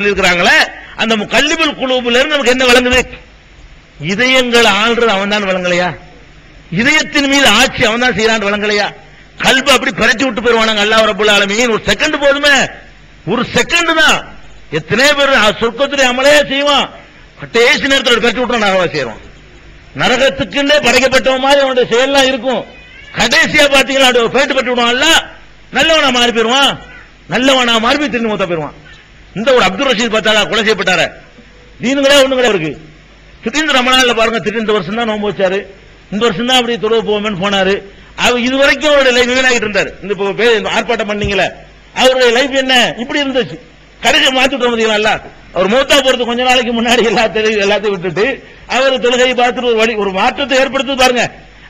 இருக்கிறாங்களே அந்த முகல்லிபுல் குலூபில இருந்து நமக்கு என்ன விளங்குது? இதயங்கள் ஆள்றது அவன் தான் விளங்கலையா? இதயத்தின் மீது ஆட்சி அவன் தான் செய்யறான் விளங்கலையா? கல்பு அப்படி பரட்டி விட்டு போயிருவானாங்க அல்லாஹ் ரப்பல் ஆலமீன். ஒரு செகண்ட் போதுமே, ஒரு செகண்ட் தான். எத்தனை பேர் சொர்க்கத்துடைய அமலே செய்வான், கடைசி நேரத்தில் பரட்டி விட்டு நரகவா செய்வான். நரகத்துக்குன்னே படைக்கப்பட்டவன் மாதிரி அவனுடைய செயல்லாம் இருக்கும். கடைசியா பாத்தீங்கன்னா பேட்டு பட்டு விடுவான்ல, நல்லவனா மாறி போயிருவான். நல்லவனா மாறி திரும்பி மூத்த போயிருவான். இந்த ஒரு அப்துல் ரஷீத் பார்த்தாரா கொலை செய்யப்பட்டாரு, தீனுங்களே ஒண்ணுங்களே இருக்கு. திடீர்னு ரமணான்ல பாருங்க, திடீர்னு இந்த வருஷம் தான் நோம்பு வச்சாரு, இந்த வருஷம் தான் அப்படி தொழுவு போவோம்னு போனாரு. அவர் இது வரைக்கும் அவருடைய லைஃப் வீணாகிட்டு இருந்தாரு. இந்த ஆர்ப்பாட்டம் பண்ணீங்களே, அவருடைய லைஃப் என்ன இப்படி இருந்துச்சு, கடைசி மாத்திட்டு வந்தீங்களா? அவர் மூத்தா போறது கொஞ்ச நாளைக்கு முன்னாடி எல்லாத்தையும் விட்டுட்டு அவர் தொழுகையை பார்த்துட்டு ஒரு மாற்றத்தை ஏற்படுத்தி பாருங்க.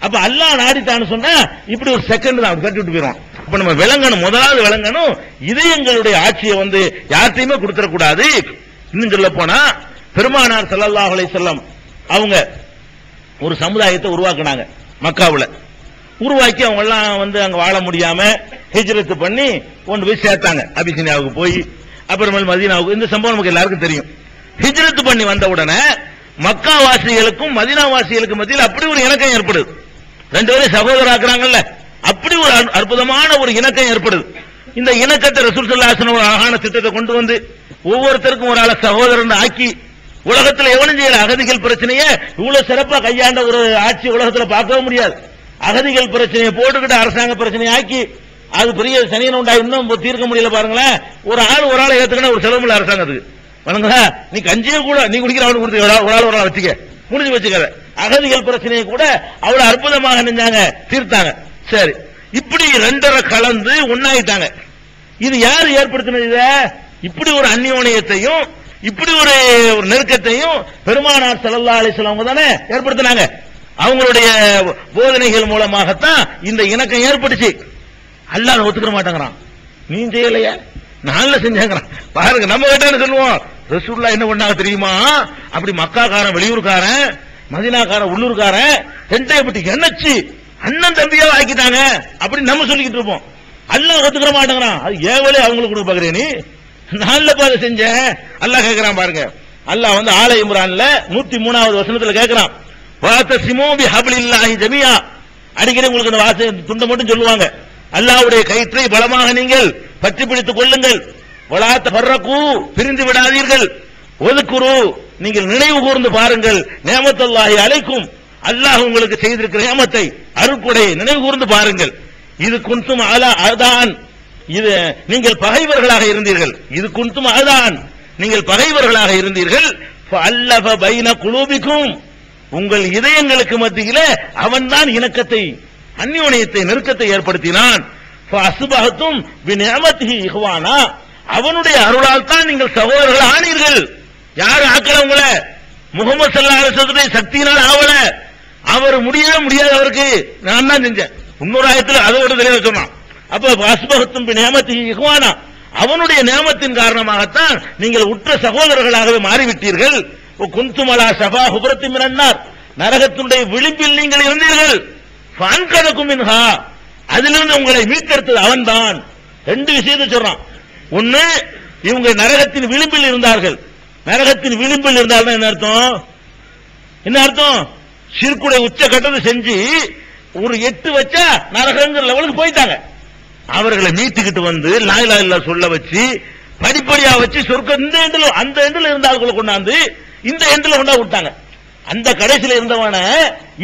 அப்ப அல்லாஹ் நாடித்தான்னு சொன்னா இப்படி ஒரு செகண்ட் தான் கட்டி விட்டு போயிடும். அப்ப நம்ம விளங்கணும், முதலாவது விளங்கணும், இதயங்களுடைய ஆட்சியை யார்ட்டையுமே கொடுத்துடக்கூடாது. இன்னும் சொல்ல போனா பெருமானார் ஸல்லல்லாஹு அலைஹி வஸல்லம் அவங்க ஒரு சமுதாயத்தை உருவாக்குனாங்க. மக்காவுல உருவாக்கி அவங்க எல்லாம் அங்க வாழ முடியாம ஹிஜ்ரத் பண்ணி கொண்டு போய் சேர்த்தாங்க. அபிசினியாவுக்கு போய் அப்புறமேல் மதீனாவுக்கு. இந்த சம்பவம் நமக்கு எல்லாருக்கும் தெரியும். ஹிஜ்ரத் பண்ணி வந்த உடனே மக்கா வாசிகளுக்கும் மதீனா வாசிகளுக்கும் மத்தியில் அப்படி ஒரு இணக்கம் ஏற்படுது. ரெண்டு பேரும் சகோதராக்குறாங்கல்ல, அப்படி ஒரு அற்புதமான ஒரு இணக்கம் ஏற்படுது. இந்த இணக்கத்தை ரசூல் ஸல்லல்லாஹு அலைஹி வஸல்லம் ஒரு அழகான திட்டத்தை கொண்டு வந்து ஒவ்வொருத்தருக்கும் ஒரு ஆளை சகோதரன் ஆக்கி, உலகத்தில் எவனும் செய்யல அகதிகள் பிரச்சனையை இவ்வளவு சிறப்பா கையாண்ட ஒரு ஆட்சி உலகத்தில் பார்க்கவும் முடியாது. அகதிகள் பிரச்சனையை போட்டுக்கிட்டு அரசாங்க பிரச்சனையை ஆக்கி அது பெரிய சனியன் உண்டா இன்னும் தீர்க்க முடியல பாருங்களேன். ஒரு ஆளை ஏத்துக்கினா ஒரு செலவு இல்லை அரசாங்கத்துக்கு. வணங்க, நீ கஞ்சியை கூட நீ குடிக்கிற அவனுக்கு கொடுத்து ஒரு ஆள் வச்சுக்க, முடிஞ்சு வச்சுக்காத. அகதிகள் பிரச்சனையை கூட அவ்வளவு அற்புதமாக நினைஞ்சாங்க, தீர்த்தாங்க. சரி, இப்படி ரெண்டரை கலந்து ஒன்னாயிட்டாங்க. இது யாரு ஏற்படுத்தினது? இத இப்படி ஒரு அந்யோன்யத்தையும் இப்படி ஒரு நெருக்கத்தையும் பெருமானார் ஸல்லல்லாஹு அலைஹி வஸல்லம் தானே ஏற்படுத்தினாங்க. அவங்களுடைய போதனைகள் மூலமாகத்தான் இந்த இணக்கம் ஏற்பட்டுச்சு. அல்லாஹ் ஒத்துக்கிற மாட்டேங்கிறான். நீ செய்யலையா, நான்ல செஞ்சாங்கிறான். பாருங்க, நம்ம கிட்ட சொல்லுவோம், ரசூலுல்லாஹ் என்ன பண்ணாங்க தெரியுமா? அப்படி மக்காக்காரன் வெளியூர்காரன், மதீனாக்காரன் உள்ளூர்காரன் ரெண்டையை பத்தி எண்ணச்சு அண்ணன் தம்பியா ஆக்கிட்டாங்க அப்படி நம்ம சொல்லிக்கிட்டு இருப்போம். அல்லாஹ் ஒத்துக்கிற மாட்டேங்கிறான். அது ஏவலே அவங்களுக்கு கொடுக்க பாக்குறேன், நீ நான்ல பாரு செஞ்ச. அல்லாஹ் கேட்கிறான் பாருங்க. அல்லாஹ் ஆல இம்ரான்ல 103வது வசனத்துல கேட்கிறான், வாதஸிமூ பிஹப்லில்லாஹி ஜமீஆ. அடிக்கடி உங்களுக்கு இந்த வாசை துண்டை மட்டும் சொல்லுவாங்க. அல்லாஹ்வுடைய கயிற்றை பலமாக நீங்கள் பற்றி பிடித்துக் கொள்ளுங்கள். வலா தஃபர்ரகு, பிரிந்து விடாதீர்கள். ஒதுக்குரு, நீங்கள் நினைவு கூர்ந்து பாருங்கள். நிஅமத்துல்லாஹி அலைக்கும், அல்லாஹ் உங்களுக்கு செய்திருக்கிற நியமத்தை, அருட்கொடை நினைவு கூர்ந்து பாருங்கள். இது குன்தும் அலா அதான், இது நீங்கள் பகைவர்களாக இருந்தீர்கள். இது குன்தும் அதான், நீங்கள் பகைவர்களாக இருந்தீர்கள். ஃபஅல்லஃப பைன குலூபிக்கும், உங்கள் இதயங்களுக்கு மத்தியிலே அவன் தான் இணக்கத்தை, அந்யோன்யத்தை, நெருக்கத்தை ஏற்படுத்தினான். ஃபஅஸ்பஹதும் பிநிஅமத்திஹி இஹ்வானா, அவனுடைய அருளால் தான் நீங்கள் சகோதரர்கள் ஆனீர்கள். யார் ஆக்கல உங்களை? முஹம்மது ஸல்லல்லாஹு அலைஹி வஸல்லம் சக்தியினால் ஆவல. அவர் முடியவே முடியாது, அவருக்கு நான் தான் செஞ்சேன். இன்னொரு ஆயத்தில் அதோட தெளிவா சொன்னான். அப்ப அஸ்பஹத்தும் பிநிஅமத்திஹி இஹ்வானா, அவனுடைய நியமத்தின் காரணமாகத்தான் நீங்கள் உற்ற சகோதரர்களாகவே மாறிவிட்டீர்கள். குன்தும் அலா ஷஃபா ஹுப்ரத்தின் மினன் நார், நரகத்தினுடைய விளிம்பில் நீங்கள் இருந்தீர்கள். ஃபஅன்கதகும் மின்ஹா, அதிலிருந்து உங்களை மீட்டெடுத்தது அவன்தான். ரெண்டு விஷயத்தை சொல்றான். ஒன்னு, இவங்க நரகத்தின் விளிம்பில் இருந்தார்கள். நரகத்தின் விளிம்பில் இருந்தார்கள் என்ன அர்த்தம்? என்ன அர்த்தம்? ஷிர்க்குடைய உச்சகட்டத்தை செஞ்சு ஒரு 8 வச்சா நரகங்கிற லெவலுக்கு போயிட்டாங்க. அவர்களை மீட்டுக்கிட்டு லா இலாஹ இல்லல்லாஹ் சொல்ல வச்சு படிப்படியா வச்சு சொர்க்கம் இந்த எண்டில் அந்த எண்டில் இருந்தார்களை கொண்டாந்து இந்த எண்டில் கொண்டா விட்டாங்க. அந்த கடைசியில இருந்தவன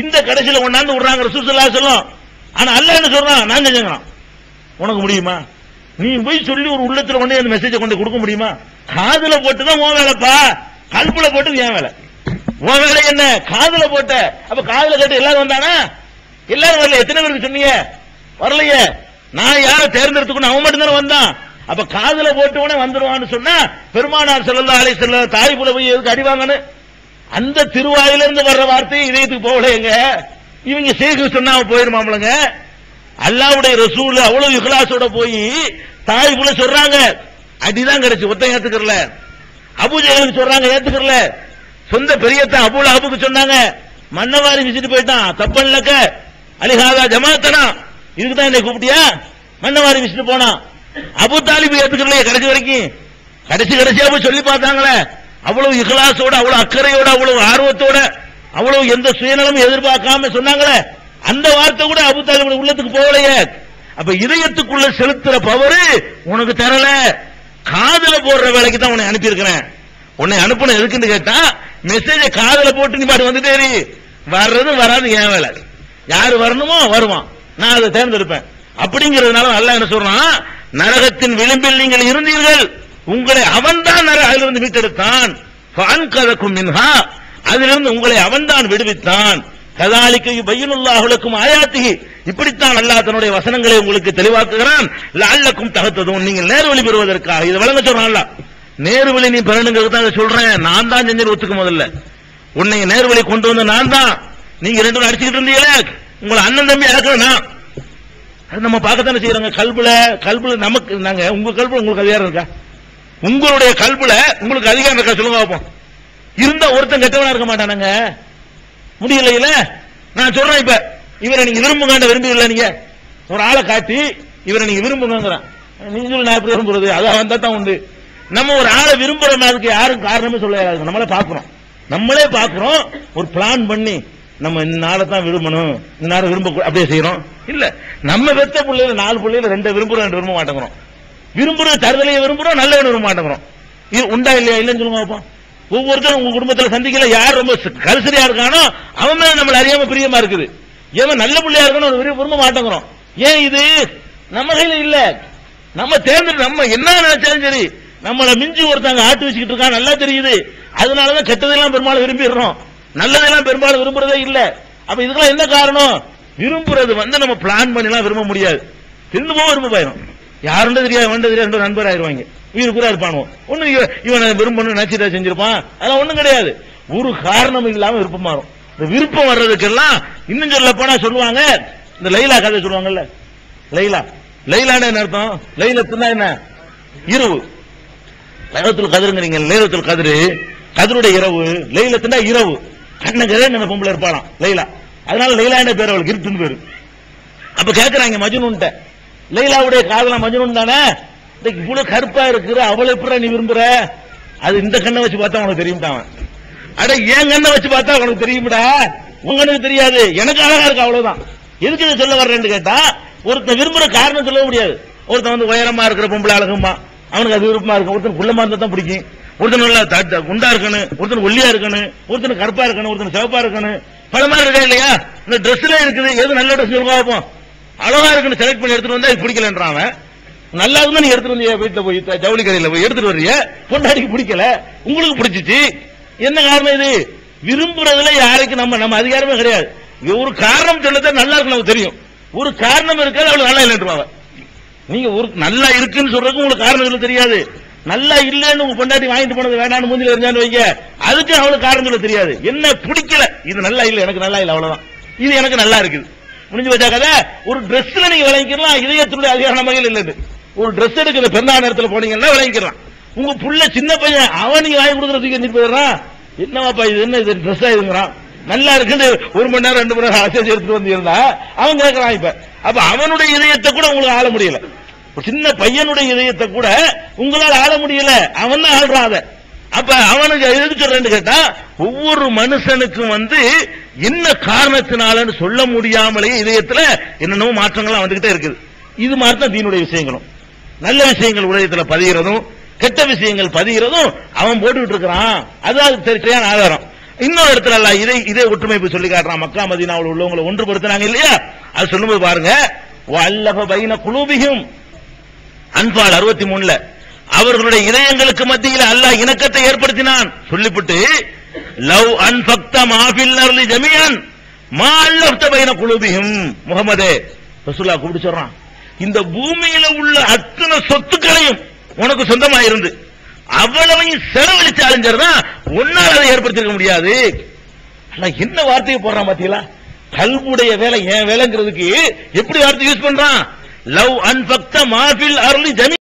இந்த கடைசியில கொண்டாந்து விடுறாங்க ரசூல் ஸல்லல்லாஹு அலைஹி வஸல்லம். ஆனா அல்லாஹ் என்ன சொல்றான்? நான் செஞ்சேங்கிறான். உனக்கு முடியுமா? நீ போய் சொல்லி ஒரு உள்ளத்துல கொண்டு அந்த மெசேஜை கொண்டு கொடுக்க முடியுமா? காதுல போட்டுதான் உன் வேலைப்பா, கல்புல போட்டு என் வேலை. உன் வேலை என்ன? காதுல போட்ட. அப்ப காதுல கேட்டு எல்லாரும் வந்தானா? எல்லாரும் வரல. எத்தனை பேருக்கு சொன்னீங்க? வரலையே. நான் யாரை தேர்ந்தெடுத்துக்கணும், அவன் மட்டும் தானே வந்தான். அப்ப காதுல போட்டவனே வந்துருவான்னு சொன்னா பெருமானார் ஸல்லல்லாஹு அலைஹி வஸல்லம் தாயிஃப்ல போய் எதுக்கு அடி வாங்கணும்? அந்த திருவாயிலிருந்து வர்ற வார்த்தை இதயத்துக்கு போகலைங்க. இவங்க சேகு சொன்னா போயிருமாம்லங்க. அல்லாஹ்வுடைய ரசூல் அவ்வளவு இஹ்லாஸோட போய் தாயிஃப்ல சொல்றாங்க, அடிதான் கிடைச்சு, ஒத்த ஏத்துக்கறல. அபூஜஹலுக்கு சொல்றாங்க, ஏத்துக்கறல. சொந்த பெரியத்த அபூ லஹபுக்கு சொன்னாங்க, மன்னவாரி விசிட்டு போயிட்டான், தப்பன்லக்க அலிஹாதா ஜமாத்தனா, இதுக்கு தான் என்னை கூப்பிட்டியா? மன்னவாரி விசிட்டு போனான். அபூ தாலிப் ஏத்துக்கறலையே கடைசி வரைக்கும். கடைசியா போய் சொல்லி பார்த்தாங்களே, அவ்வளவு இஹ்லாஸோட, அவ்வளவு அக்கறையோட, அவ்வளவு ஆர்வத்தோட, அவ்வளவு எந்த சுயநலமும் எதிர்பார்க்காம சொன்னாங்களே, அந்த வார்த்தை கூட அபூ தாலிப் உள்ளத்துக்கு போகலையே. அப்ப இதயத்துக்குள்ள செலுத்துற பவரு உனக்கு தரல, காதுல போடுற வேலைக்கு தான் உன்னை அனுப்பி இருக்கிறேன். உன்னை அனுப்புன எதுக்குன்னு கேட்டா, மெசேஜ காதுல போட்டு நீ பாட்டு வந்துட்டே வர்றது வராது என் வேலை. யாரு வரணுமோ வருவான், நான் அதை தேர்ந்தெடுப்பேன். அப்படிங்கிறதுனால அல்லாஹ் என்ன சொல்றான், நரகத்தின் விளிம்பில் நீங்கள் இருந்தீர்கள், உங்களை அவன் தான் அதிலிருந்து மீட்டெடுத்தான். ஃபஅன்கதகும் மின்ஹா, அதிலிருந்து உங்களை அவன் தான் விடுவித்தான். கதாலிக்க யுபய்யினுல்லாஹு லக்கும் ஆயாத்திஹி, இப்படித்தான் அல்லாஹ் தன்னுடைய வசனங்களை உங்களுக்கு தெளிவாக்குகிறான். லஅல்லக்கும் தஹ்ததூன், நீங்கள் நேர்வழி பெறுவதற்காக. இதை வழங்க சொல்றான் அல்லாஹ். நேர்வழி நீ பெறணுங்கிறது தான் சொல்றேன். நான் தான் செஞ்சு ஒத்துக்க, முதல்ல உன்னை நேர்வழி கொண்டு வந்த நான் தான். நீங்க ரெண்டு பேரும் அடிச்சுக்கிட்டு இருந்தீங்களே, உங்களை அண்ணன் தம்பி அடக்கணும். அது நம்ம பார்க்கத்தானே செய்யறாங்க. கல்புல நமக்கு, நாங்க உங்க கல்புல உங்களுக்கு அதிகாரம் இருக்கா? உங்களுடைய கல்புல உங்களுக்கு அதிகாரம் இருக்கா சொல்லுங்க பார்ப்போம். இருந்தா ஒருத்தன் கெட்டவனா இருக்க மாட்டானாங்க, முடியல இல்ல. நான் சொல்றேன், இப்ப இவரை நீங்க விரும்புங்க, விரும்பல, நீங்க ஒரு ஆளை காட்டி இவரை நீங்க விரும்புங்கிறான், நீங்க சொல்லி நான் எப்படி விரும்புறது? அதான் வந்தா தான் உண்டு. நம்ம ஒரு ஆளை விரும்புறோம், அதுக்கு யாரும் காரணமே சொல்ல, நம்மளே பாக்குறோம், ஒரு பிளான் பண்ணி நம்ம இந்த நாளை தான் விரும்பணும், இந்த நாள் விரும்ப அப்படியே செய்யறோம். இல்ல, நம்ம வெத்த பிள்ளைல 4 பிள்ளைல 2 விரும்புறோம், 2 விரும்ப மாட்டேங்கிறோம். விரும்புறது தருதலையை விரும்புறோம், நல்ல விரும்ப மாட்டேங்கிறோம். இது உண்டா இல்லையா? இல்லன்னு சொல்லுங்க பார்ப்போம். ஒவ்வொருத்தரும் உங்க குடும்பத்தில் சந்திக்கல, யார் ரொம்ப கரிசரியா இருக்கானோ அவன் மேல நம்மள அறியாம பிரியமா இருக்குது. ஏன் நல்ல பிள்ளையா இருக்கணும் விரும்ப மாட்டேங்கிறோம். ஏன் இது நம்ம கையில இல்ல. நம்ம தேர்ந்தெடுத்து நம்ம என்ன நினைச்சாலும் சரி, நம்மளை மிஞ்சி ஒருத்தங்க ஆட்டு வச்சுக்கிட்டு இருக்கான், நல்லா தெரியுது. அதனாலதான் கெட்டதெல்லாம் பெரும்பாலும் விரும்பிடுறோம், நல்லதெல்லாம் பெரும்பாலும் விரும்புறதே இல்ல. அப்ப இதுக்கெல்லாம் என்ன காரணம்? விரும்புறது நம்ம பிளான் பண்ணிலாம் விரும்ப முடியாது. தெரிந்து போக விரும்ப போயிடும். யாருன்னு தெரியாது, வேண்டது தெரியாது, நண்பர் ஆயிருவாங்க, உயிருக்குறா இருப்பானோ. ஒண்ணு இவன் விரும்பணும் நினைச்சிட்டா செஞ்சிருப்பான், அதெல்லாம் ஒண்ணும் கிடையாது. ஒரு காரணம் இல்லாம விருப்பம் மாறும். இந்த விருப்பம் வர்றதுக்கெல்லாம் இன்னும் சொல்ல போனா சொல்லுவாங்க, இந்த லைலா கதை சொல்லுவாங்கல்ல, லைலான்னு என்ன அர்த்தம்? லைலத்துனா என்ன? இரவு. லைலத்துல் கத்ருங்கறீங்க, லைலத்துல் கத்ரு, கத்ருடைய இரவு. லைலத்துனா இரவு. கண்ணகரே என்ன பொம்பளை இருப்பாளாம் லைலா, அதனால லைலாண்ட பேர் அவளுக்கு இருட்டுன்னு பேரு. அப்ப கேக்குறாங்க மஜ்னூன்ட்ட, லைலாவுடைய காதலா மஜ்னூன் தானே, இவ்வளவு கருப்பா இருக்கிற அவளை எப்படி நீ விரும்புற? அது இந்த கண்ணை வச்சு பார்த்தா உனக்கு தெரியும்ட்டான். அட என் கண்ணை வச்சு பார்த்தா உனக்கு தெரியும்டா, உங்களுக்கு தெரியாது, எனக்கு அழகா இருக்கு, அவ்வளவுதான். எதுக்கு இதை சொல்ல வர்றேன்னு கேட்டா, ஒருத்தன் விரும்புற காரணம் சொல்ல முடியாது. ஒருத்தன் உயரமா இருக்கிற பொம்பளை அழகுமா, அவனுக்கு அது விருப்பமா இருக்கும். ஒருத்தன் குள்ளமா இருந்தா தான் பிடிக்கும், ஒருத்தன் நல்லா குண்டா இருக்கணும், ஒருத்தன் ஒல்லியா இருக்கணும், ஒருத்தன் கருப்பா இருக்கணும், ஒருத்தன் சிவப்பா இருக்கணும், பல மாதிரி இருக்கா இல்லையா? இந்த ட்ரெஸ்ல இருக்குது, எது நல்ல ட்ரெஸ் பார்ப்போம், அழகா இருக்குன்னு செலக்ட் பண்ணி எடுத்துட்டு வந்தா இது பிடிக்கலன்றான். நல்லா இருந்தா நீ எடுத்துட்டு வந்து வீட்டுல போய் ஜவுளி கடையில போய் எடுத்துட்டு வர்றீங்க, பொண்டாடிக்கு பிடிக்கல, உங்களுக்கு பிடிச்சிச்சு. என்ன காரணம்? இது விரும்புறதுல யாருக்கு நம்ம அதிகாரமே கிடையாது. ஒரு காரணம் சொல்லதான் நல்லா இருக்கு நமக்கு தெரியும், ஒரு காரணம் இருக்காது, அவளுக்கு நல்லா இல்லைன்றாங்க. நீங்க ஒரு நல்லா இருக்குன்னு சொல்றதுக்கு உங்களுக்கு காரணம் சொல்ல தெரியாது, நல்லா இல்லன்னு உங்க பொண்டாட்டி வாங்கிட்டு போனது வேணான்னு மூஞ்சில இருந்தான்னு வைங்க, அதுக்கு அவளுக்கு காரணம் சொல்ல தெரியாது. என்ன பிடிக்கல, இது நல்லா இல்ல, எனக்கு நல்லா இல்ல, அவ்வளவுதான். இது எனக்கு நல்லா இருக்குது, முடிஞ்சு வச்சா கதை. ஒரு டிரெஸ்ல நீங்க விளங்கிக்கலாம், இதயத்தினுடைய அதிகாரம் நம்ம கையில் இல்லைன்னு. ஒரு டிரெஸ் எடுக்கிற பெருநாள் நேரத்தில் போனீங்கன்னா விளங்கிக்கலாம். உங்க புள்ள சின்ன பையன், அவன் நீங்க வாங்கி கொடுக்கறதுக்கு எந்திட்டு போயிடுறான், என்னவாப்பா இது, என்ன இது ட்ரெஸ் ஆயிருங்கிறான், நல்லா இருக்குன்னு 1 மணி நேரம் 2 மணி நேரம் ஆசை எடுத்துட்டு வந்து இருந்தா அவன் கேட்கறான். இப்ப அப்ப அவனுடைய இதயத்தை கூட உங்களுக்கு ஆள முடியல, சின்ன பையனுடைய இதயத்தை கூட உங்களால் ஆள முடியல, அவன் தான் ஆள்றான் அதை. அப்ப அவனுக்கு எதுக்கு சொல்றேன்னு கேட்டா, ஒவ்வொரு மனுஷனுக்கும் என்ன காரணத்தினாலன்னு சொல்ல முடியாமலேயே இதயத்துல என்னென்னவோ மாற்றங்கள்லாம் வந்துகிட்டே இருக்குது. இது மாதிரி தான் தீனுடைய விஷயங்களும், நல்ல விஷயங்கள் உலகத்துல பதிகிறதும் கெட்ட விஷயங்கள் பதிகிறதும் அவன் போட்டுக்கிட்டு இருக்கிறான். அது சரியான ஆதாரம். இன்னொரு இடத்துல அல்ல இதே ஒற்றுமைப்பு சொல்லி காட்டுறான். மக்கா மதீனாவில் உள்ளவங்களை ஒன்றுபடுத்தினாங்க இல்லையா, அது சொல்லும்போது பாருங்க, வல்லஃப பைன குலூபிஹிம், அன்பால் 63ல அவர்களுடைய இதயங்களுக்கு மத்தியில் அல்லாஹ் இணக்கத்தை ஏற்படுத்தினான் சொல்லிவிட்டு, லவ் அன்ஃபக்த மா ஃபில் அர்லி ஜமீஅன் மா அல்லஃப்த பைன குலூபிஹிம். முஹம்மதே, ரசூலுல்லாஹ் கூப்பிட்டு சொல்றான், இந்த பூமியில உள்ள அத்தனை சொத்துக்களையும் உனக்கு சொந்தமா இருந்து அவ்வளவையும் செலவழிச்சு அழிஞ்சா ஒன்னால அதை ஏற்படுத்திருக்க முடியாது. என்ன வார்த்தையை போடுறான் பாத்தீங்களா? கல்புடைய வேலை என் வேலைங்கிறதுக்கு எப்படி வார்த்தை யூஸ் பண்றான்? லவ் அன்ஃபக்த மா ஃபில் அர்லி ஜமீஅன்